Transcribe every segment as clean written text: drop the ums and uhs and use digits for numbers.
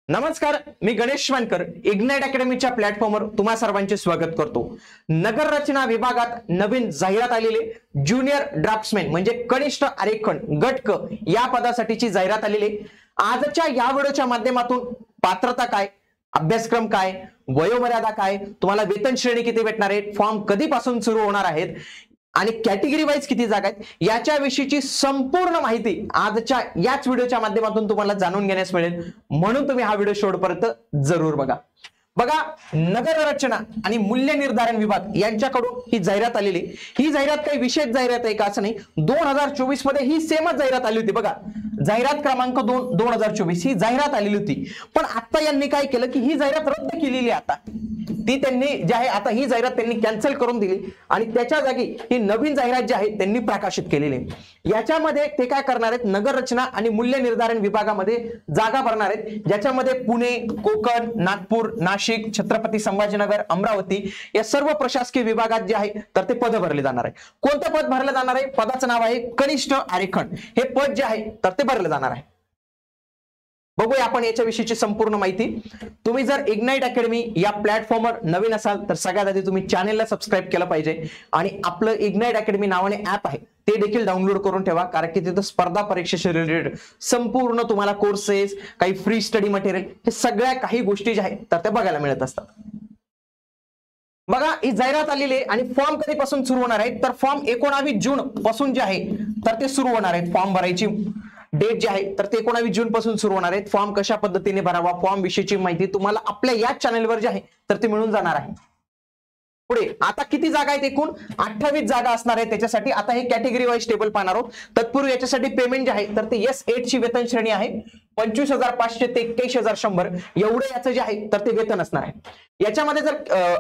नमस्कार, मी गणेश वानकर इग्नाइट अकॅडमीच्या प्लॅटफॉर्मवर तुम्हा सर्वांचे स्वागत करतो। नगर रचना विभागात नवीन जाहिरात आलेली ज्युनियर ड्राफ्ट्समॅन म्हणजे कनिष्ठ आरेखन गट क या पदासाठीची जाहिरात आलेली। आजच्या या व्हिडिओच्या माध्यमातून पात्रता काय, अभ्यासक्रम काय, वयोमर्यादा काय, तुम्हाला वेतन श्रेणी किती भेटणार आहे, फॉर्म कधीपासून सुरू होणार आहेत आणि कॅटेगरी वाईज किती जागा आहेत याच्याविषयीची संपूर्ण माहिती आजच्या याच व्हिडिओच्या माध्यमातून तुम्हाला जाणून घेण्यास मिळेल, म्हणून तुम्ही हा व्हिडिओ शेवटपर्यंत जरूर बघा। नगर रचना आणि मूल्य निर्धारण विभाग यांच्याकडून ही जाहिरात आलेली। ही जाहिरात काही विशेष जाहिरात आहे का असं नाही, 2024 मध्ये ही सेमच जाहिरात आली होती बघा। जाहिरात क्रमांक 2 2024 ही जाहिरात आलेली होती, पण आता यांनी काय केलं की ही जाहिरात रद्द केलेली आहे। आता ती त्यांनी जी आहे आता ही जाहिरात त्यांनी कॅन्सल करून दिली आणि त्याच्या जागी ही नवीन जाहिरात जी आहे त्यांनी प्रकाशित केलेली आहे। याच्यामध्ये ते काय करणार आहेत, नगर रचना आणि मूल्य निर्धारण विभागामध्ये जागा भरणार आहेत, ज्याच्यामध्ये पुणे, कोकण, नागपूर, नाशिक, छत्रपती संभाजीनगर, अमरावती या सर्व प्रशासकीय विभागात जे आहे तर ते पद भरले जाणार आहे। कोणतं पद भरलं जाणार आहे? पदाचं नाव आहे कनिष्ठ आरेखन। हे पद जे आहे तर ते भरलं जाणार आहे। बघूया आपण याच्याविषयीची संपूर्ण माहिती। तुम्ही जर इग्नाइट अकॅडमी या प्लॅटफॉर्मवर नवीन असाल तर सगळ्यात आधी तुम्ही चॅनलला सबस्क्राइब केलं पाहिजे आणि आपलं इग्नाइट अकॅडमी नावाने ऍप आहे ते देखील डाउनलोड करून ठेवा, कारण की तिथे स्पर्धा परीक्षेशी रिलेटेड संपूर्ण तुम्हाला कोर्सेस, काही फ्री स्टडी मटेरियल, हे सगळ्या काही गोष्टी ज्या आहेत तर त्या बघायला मिळत असतात। बघा, ही जाहिरात आलेली आहे आणि फॉर्म कधीपासून सुरू होणार आहे तर फॉर्म 19 जून पासून जे आहे तर ते सुरू होणार आहे। फॉर्म भरायची डेट जी आहे तर ते 19 जून पासून सुरू होणार आहे। फॉर्म कशा पद्धतीने भरावा, फॉर्म विषयीची माहिती तुम्हाला आपल्या याच चॅनलवर जे आहे तर ते मिळून जाणार आहे। पुढे आता किती जागा आहेत? एकूण 28 जागा असणार आहे। त्याच्यासाठी आता हे कॅटेगरी वाईज टेबल पाहणार आहोत। तत्पूर्वी याच्यासाठी पेमेंट जे आहे तर ते S8 ची वेतन श्रेणी आहे 25,500 ते 21,100 एवढे याचं जे आहे तर ते वेतन असणार आहे। याच्यामध्ये जर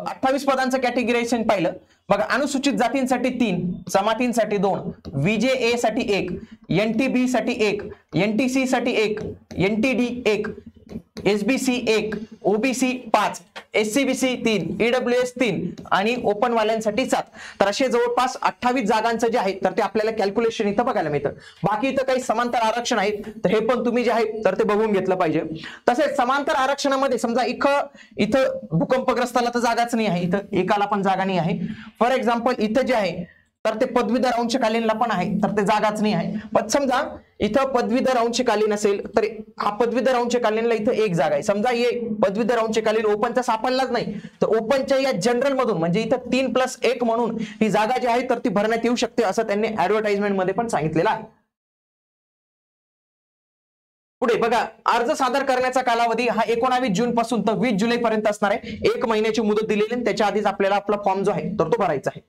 28 पदांचं कॅटेगरायझेशन पाहिलं बघा, अनुसूचित जातींसाठी 3, जमातींसाठी 2, VJA साठी 1, NTB साठी 1, NTC साठी 1, NTD 1, SBC 1, OBC 5, SCBC 3, EWS 3 आणि ओपन वाल्यांसाठी 7। तर असे जवळपास 28 जागांचं जे आहे तर ते आपल्याला कॅल्क्युलेशन इथं बघायला मिळतं। बाकी इथं काही समांतर आरक्षण आहेत तर हे पण तुम्ही जे आहे तर ते बघून घेतलं पाहिजे। तसेच समांतर आरक्षणामध्ये समजा इथं भूकंपग्रस्ताला तर जागाच नाही आहे, इथं एकाला पण जागा नाही आहे। फॉर एक्झाम्पल इथं जे आहे तर ते पदवीधर अंशकालीनला पण आहे तर ते जागाच नाही आहे। पण समजा इथं पदवीधर अंशकालीन असेल तर हा पदवीधर अंशकालीनला इथं एक जागा आहे। समजा हे पदवीधर अंशकालीन ओपनचा सापडलाच नाही तर ओपनच्या या जनरल मधून म्हणजे इथं 3+1 म्हणून ही जागा जी आहे तर ती भरण्यात येऊ शकते, असं त्यांनी ऍडव्हर्टाइजमेंट मध्ये पण सांगितलेलं आहे। पुढे बघा, अर्ज सादर करण्याचा कालावधी हा 19 जून पासून तर 20 जुलै पर्यंत असणार आहे। 1 महिन्याची मुदत दिलेली आहे, त्याच्या आधीच आपल्याला आपला फॉर्म जो आहे तर तो भरायचा आहे।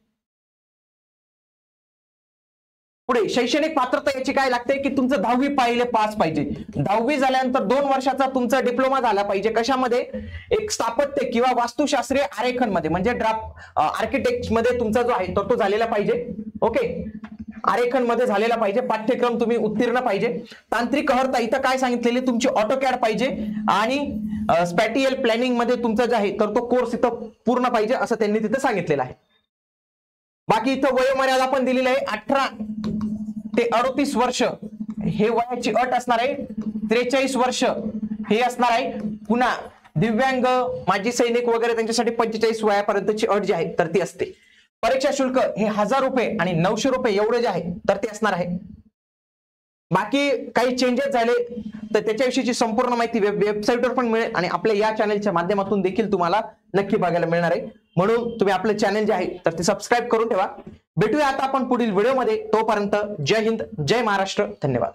पुढे शैक्षणिक पात्रता याची काय लागते की तुमचं 10वी पाहिले पास पाहिजे। 10वी झाल्यानंतर 2 वर्षाचा तुमचा डिप्लोमा झाला पाहिजे। कशामध्ये? एक स्थापत्य किंवा वास्तुशास्त्रीय आरेखन मध्ये म्हणजे ड्राफ्ट आर्किटेक्ट मध्ये तुमचा जो आहे तर तो झालेला पाहिजे। ओके, आरेखन मध्ये झालेला पाहिजे। पाठ्यक्रम तुम्ही उत्तीर्ण पाहिजे। तांत्रिक अर्हता इथं काय सांगितलेली, तुमची ऑटोकॅड पाहिजे आणि स्पॅटियल प्लॅनिंग मध्ये तुमचा जे आहे तर तो कोर्स इथं पूर्ण पाहिजे असं त्यांनी तिथं सांगितलेलं आहे। बाकी इथं वयोमर्यादा पण दिलेली आहे 18 ते 38 वर्ष हे वयाची अट असणार आहे। 43 वर्ष हे असणार आहे। पुन्हा दिव्यांग, माजी सैनिक वगैरे त्यांच्यासाठी 45 वयापर्यंतची अट जी आहे तर ती असते। परीक्षा शुल्क हे 1000 रुपये आणि 900 रुपये एवढे जे आहे तर ते असणार आहे। बाकी काही चेंजेस झाले तर त्याच्याविषयीची संपूर्ण माहिती वेबसाईटवर पण मिळेल आणि आपल्या या चॅनलच्या माध्यमातून देखील तुम्हाला नक्की बघायला मिळणार आहे, म्हणून तुम्ही आपलं चॅनल जे आहे तर ते सबस्क्राईब करून ठेवा। भेटूया आता आपण पुढील व्हिडिओमध्ये, तोपर्यंत जय हिंद, जय महाराष्ट्र, धन्यवाद।